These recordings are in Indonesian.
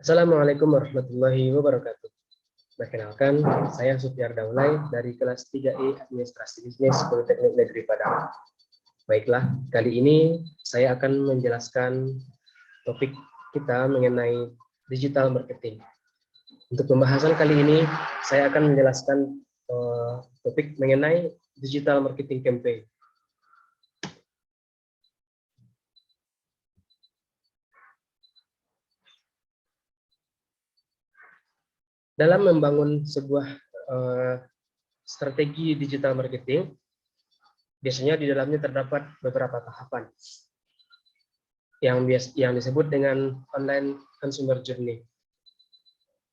Assalamualaikum warahmatullahi wabarakatuh. Perkenalkan, saya Supiar Daulay dari kelas 3I Administrasi Bisnis Politeknik Negeri Padang. Baiklah, kali ini saya akan menjelaskan topik kita mengenai digital marketing. Untuk pembahasan kali ini, saya akan menjelaskan topik mengenai digital marketing campaign. Dalam membangun sebuah strategi digital marketing, biasanya di dalamnya terdapat beberapa tahapan yang disebut dengan online consumer journey.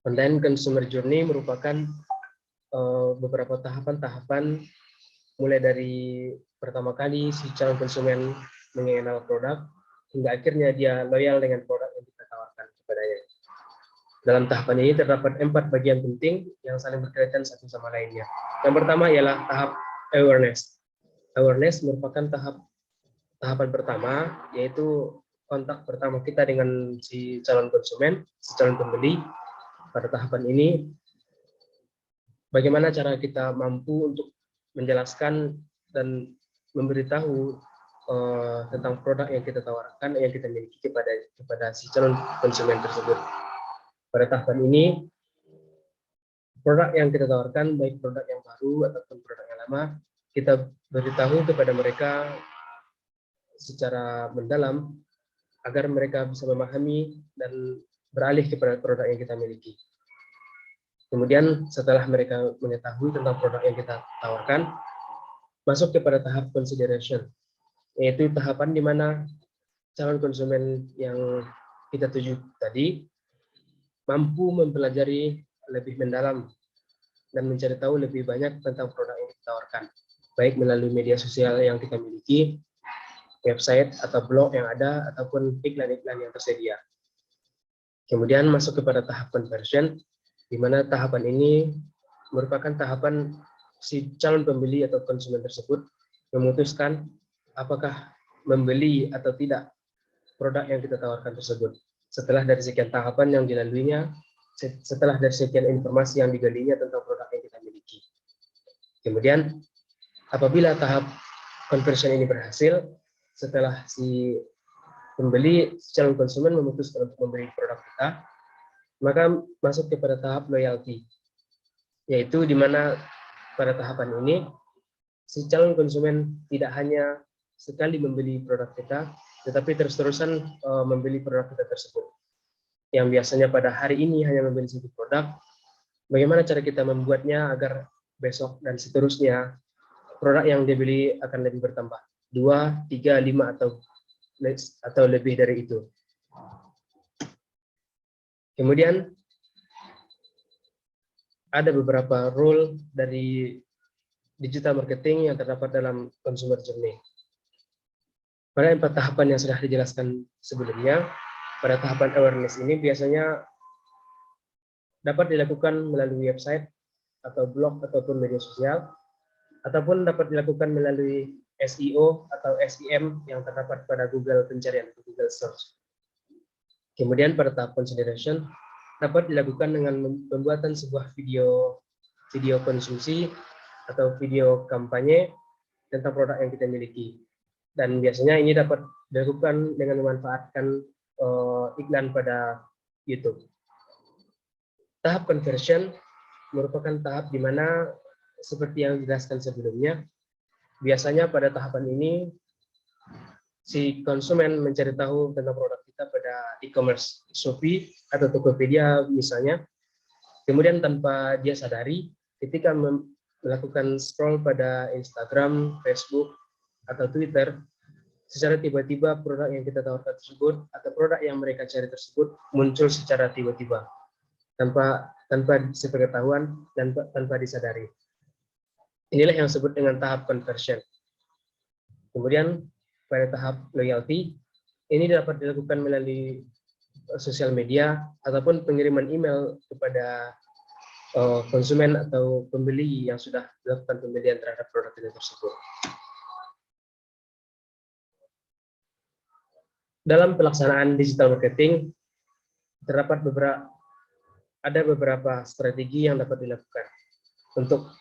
Online consumer journey merupakan beberapa tahapan-tahapan mulai dari pertama kali si calon konsumen mengenal produk hingga akhirnya dia loyal dengan produk yang kita tawarkan kepadanya. Dalam tahapan ini terdapat 4 bagian penting yang saling berkaitan satu sama lainnya. Yang pertama ialah tahap awareness. Awareness merupakan tahapan pertama, yaitu kontak pertama kita dengan si calon konsumen, si calon pembeli. Pada tahapan ini, bagaimana cara kita mampu untuk menjelaskan dan memberitahu tentang produk yang kita tawarkan, yang kita miliki kepada si calon konsumen tersebut. Pada tahapan ini, produk yang kita tawarkan, baik produk yang baru ataupun produk yang lama, kita beritahu kepada mereka secara mendalam agar mereka bisa memahami dan beralih kepada produk yang kita miliki. Kemudian setelah mereka mengetahui tentang produk yang kita tawarkan, masuk kepada tahap consideration, yaitu tahapan di mana calon konsumen yang kita tuju tadi mampu mempelajari lebih mendalam dan mencari tahu lebih banyak tentang produk yang kita tawarkan, baik melalui media sosial yang kita miliki, website atau blog yang ada, ataupun iklan-iklan yang tersedia. Kemudian masuk kepada tahap conversion, di mana tahapan ini merupakan tahapan si calon pembeli atau konsumen tersebut memutuskan apakah membeli atau tidak produk yang kita tawarkan tersebut. Setelah dari sekian tahapan yang dilaluinya, setelah dari sekian informasi yang digalinya tentang produk yang kita miliki. Kemudian, apabila tahap conversion ini berhasil, setelah si pembeli, calon konsumen memutuskan untuk membeli produk kita, maka masuk kepada tahap loyalty, yaitu di mana pada tahapan ini, si calon konsumen tidak hanya sekali membeli produk kita, tetapi terus-terusan membeli produk kita tersebut. Yang biasanya pada hari ini hanya membeli satu produk, bagaimana cara kita membuatnya agar besok dan seterusnya produk yang dibeli akan lebih bertambah, 2, 3, 5 atau lebih dari itu. Kemudian ada beberapa role dari digital marketing yang terdapat dalam consumer journey. Pada 4 tahapan yang sudah dijelaskan sebelumnya, pada tahapan awareness ini biasanya dapat dilakukan melalui website atau blog ataupun media sosial, ataupun dapat dilakukan melalui SEO atau SEM yang terdapat pada Google pencarian atau Google Search. Kemudian pada tahap consideration dapat dilakukan dengan pembuatan sebuah video konsumsi atau video kampanye tentang produk yang kita miliki. Dan biasanya ini dapat dilakukan dengan memanfaatkan iklan pada YouTube. Tahap conversion merupakan tahap di mana seperti yang dijelaskan sebelumnya, biasanya pada tahapan ini si konsumen mencari tahu tentang produk kita pada e-commerce, Shopee atau Tokopedia misalnya. Kemudian tanpa dia sadari, ketika melakukan scroll pada Instagram, Facebook, atau Twitter, secara tiba-tiba produk yang kita tawarkan tersebut atau produk yang mereka cari tersebut muncul secara tiba-tiba tanpa sepengetahuan dan tanpa disadari. Inilah yang disebut dengan tahap conversion. Kemudian pada tahap loyalty, ini dapat dilakukan melalui sosial media ataupun pengiriman email kepada konsumen atau pembeli yang sudah melakukan pembelian terhadap produk ini tersebut. Dalam pelaksanaan digital marketing, ada beberapa strategi yang dapat dilakukan untuk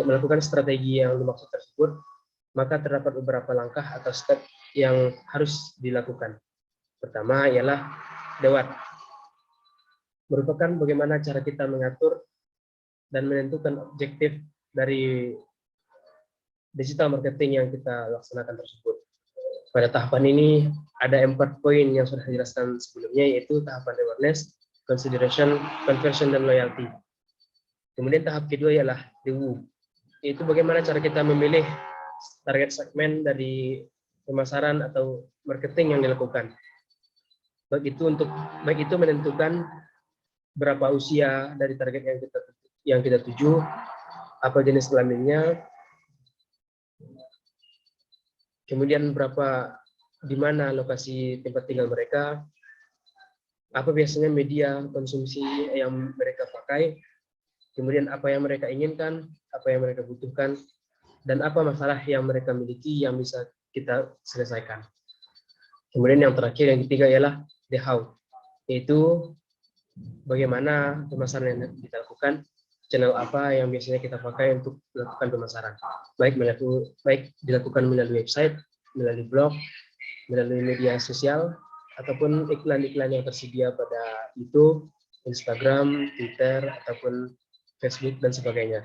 melakukan strategi yang dimaksud tersebut. Maka terdapat beberapa langkah atau step yang harus dilakukan. Pertama ialah DEWAT, merupakan bagaimana cara kita mengatur dan menentukan objektif dari digital marketing yang kita laksanakan tersebut. Pada tahapan ini ada 4 poin yang sudah dijelaskan sebelumnya, yaitu tahapan awareness, consideration, conversion, dan loyalty. Kemudian tahap kedua ialah DEWU, yaitu bagaimana cara kita memilih target segmen dari pemasaran atau marketing yang dilakukan. Baik itu menentukan berapa usia dari target yang kita tuju, apa jenis kelaminnya, kemudian di mana lokasi tempat tinggal mereka, apa biasanya media konsumsi yang mereka pakai, kemudian apa yang mereka inginkan, apa yang mereka butuhkan, dan apa masalah yang mereka miliki yang bisa kita selesaikan. Kemudian yang terakhir, yang ketiga ialah the how, yaitu bagaimana pemasaran yang kita lakukan, channel apa yang biasanya kita pakai untuk melakukan pemasaran. Baik dilakukan melalui website, melalui blog, melalui media sosial, ataupun iklan-iklan yang tersedia pada YouTube, Instagram, Twitter, ataupun Facebook, dan sebagainya.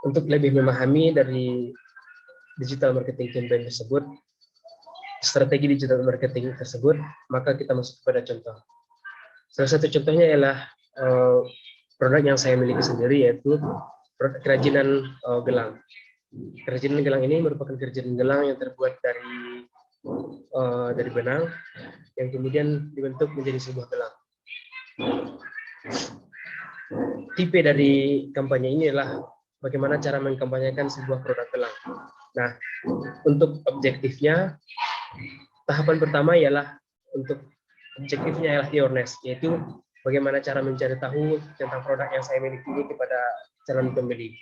Untuk lebih memahami dari digital marketing campaign tersebut, strategi digital marketing tersebut, maka kita masuk kepada contoh. Salah satu contohnya ialah produk yang saya miliki sendiri, yaitu produk kerajinan gelang. Kerajinan gelang ini merupakan kerajinan gelang yang terbuat dari benang yang kemudian dibentuk menjadi sebuah gelang. Tipe dari kampanye ini adalah bagaimana cara mengkampanyekan sebuah produk gelang. Nah, untuk objektifnya, tahapan pertama ialah awareness, yaitu bagaimana cara mencari tahu tentang produk yang saya miliki ini kepada calon pembeli.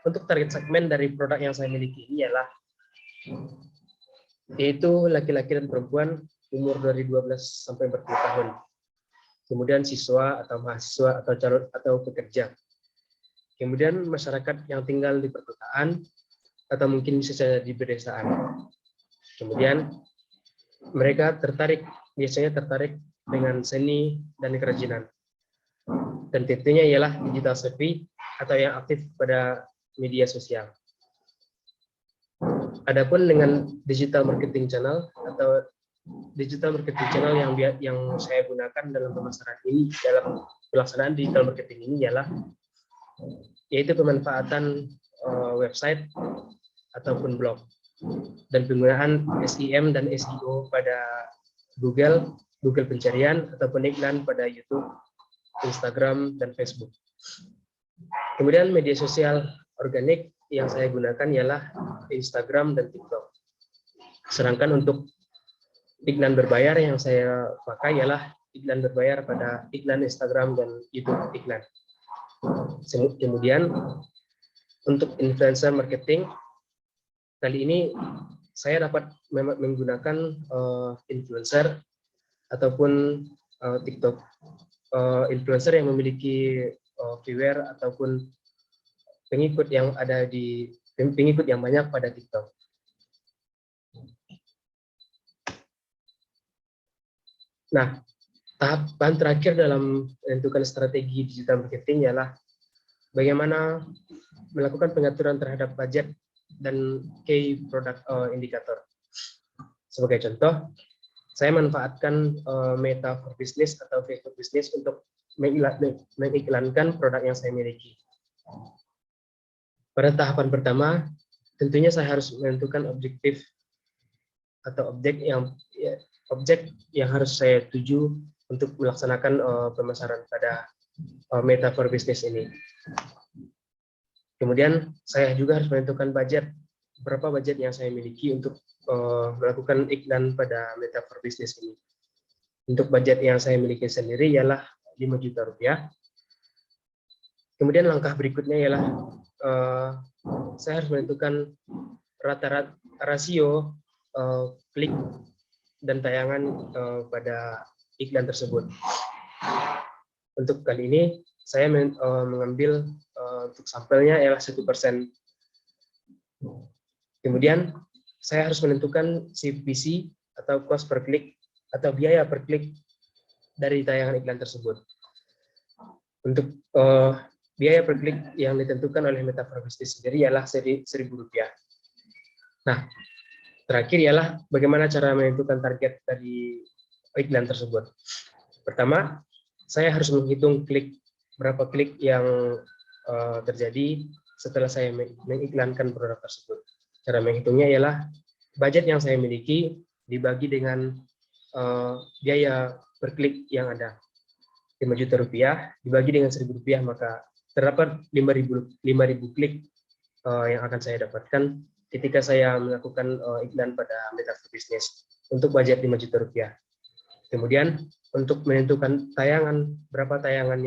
Untuk target segmen dari produk yang saya miliki ini ialah yaitu laki-laki dan perempuan umur dari 12 sampai 40 tahun. Kemudian siswa atau mahasiswa atau pekerja. Kemudian masyarakat yang tinggal di perkotaan atau mungkin bisa saja di pedesaan. Kemudian mereka biasanya tertarik dengan seni dan kerajinan. Dan tentunya ialah digital savvy atau yang aktif pada media sosial. Adapun dengan digital marketing channel yang saya gunakan dalam pemasaran ini, dalam pelaksanaan digital marketing ini ialah yaitu pemanfaatan website ataupun blog dan penggunaan SEM dan SEO pada Google pencarian ataupun iklan pada YouTube, Instagram, dan Facebook. Kemudian media sosial organik yang saya gunakan ialah Instagram dan TikTok. Sedangkan untuk iklan berbayar yang saya pakai ialah iklan berbayar pada iklan Instagram dan YouTube iklan. Kemudian untuk influencer marketing, kali ini saya dapat menggunakan influencer ataupun TikTok. Influencer yang memiliki viewer ataupun pengikut yang banyak pada TikTok. Nah, tahapan terakhir dalam menentukan strategi digital marketing ialah bagaimana melakukan pengaturan terhadap budget dan key product indicator. Sebagai contoh, saya manfaatkan Meta for Business atau Facebook Business untuk mengiklankan produk yang saya miliki. Pada tahapan pertama, tentunya saya harus menentukan objektif atau objek yang harus saya tuju untuk melaksanakan pemasaran pada Meta for Business ini. Kemudian saya juga harus menentukan berapa budget yang saya miliki untuk melakukan iklan pada Meta for Business ini. Untuk budget yang saya miliki sendiri ialah 5 juta rupiah. Kemudian langkah berikutnya ialah saya harus menentukan rata-rata rasio klik dan tayangan pada iklan tersebut. Untuk kali ini saya mengambil untuk sampelnya ialah 1%. Kemudian saya harus menentukan CPC atau cost per klik atau biaya per klik dari tayangan iklan tersebut. Untuk biaya per klik yang ditentukan oleh Meta for Business sendiri ialah Rp1.000. Nah, terakhir ialah bagaimana cara menentukan target dari iklan tersebut. Pertama, saya harus menghitung berapa klik yang terjadi setelah saya mengiklankan produk tersebut. Cara menghitungnya ialah budget yang saya miliki dibagi dengan biaya per klik yang ada. Rp5 juta dibagi dengan Rp1.000, maka terdapat 5.000 klik yang akan saya dapatkan ketika saya melakukan iklan pada Meta for Business untuk budget Rp5 juta. Kemudian untuk menentukan berapa tayangan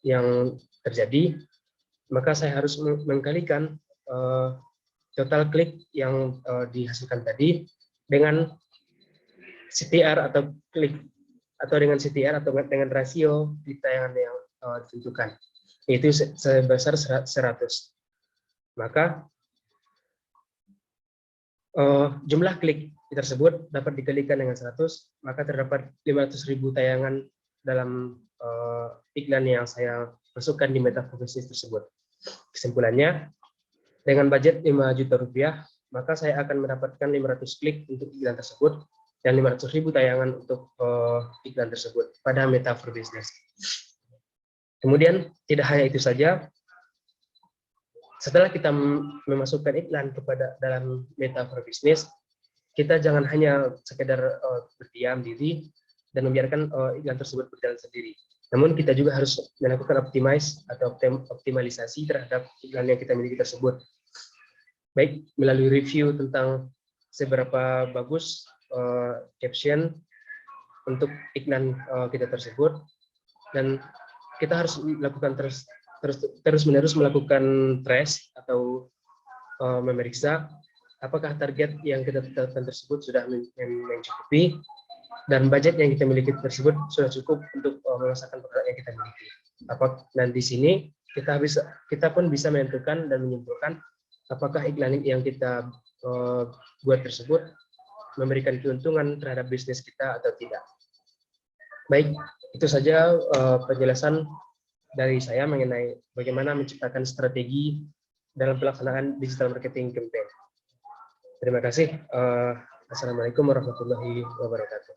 yang terjadi, maka saya harus mengkalikan total klik yang dihasilkan tadi dengan CTR atau klik, atau dengan CTR atau dengan rasio di tayangan yang ditentukan, yaitu sebesar 100. Maka jumlah klik tersebut dapat dikalikan dengan 100, maka terdapat 500.000 tayangan dalam iklan yang saya masukkan di Meta for Business tersebut. Kesimpulannya, dengan budget Rp5 juta, maka saya akan mendapatkan 500 klik untuk iklan tersebut dan 500.000 tayangan untuk iklan tersebut pada Meta for Business. Kemudian tidak hanya itu saja, setelah kita memasukkan iklan kepada dalam Meta for Business, kita jangan hanya sekedar berdiam diri dan membiarkan iklan tersebut berjalan sendiri. Namun kita juga harus melakukan optimalisasi terhadap iklan yang kita miliki tersebut. Baik melalui review tentang seberapa bagus caption untuk iklan kita tersebut, dan kita harus melakukan terus-menerus melakukan trace atau memeriksa apakah target yang kita tetapkan tersebut sudah mencukupi dan budget yang kita miliki tersebut sudah cukup untuk memasarkan produk yang kita miliki. Dan di sini kita pun bisa menentukan dan menyimpulkan apakah iklan yang kita buat tersebut memberikan keuntungan terhadap bisnis kita atau tidak. Baik, itu saja penjelasan dari saya mengenai bagaimana menciptakan strategi dalam pelaksanaan digital marketing campaign. Terima kasih. Assalamualaikum warahmatullahi wabarakatuh.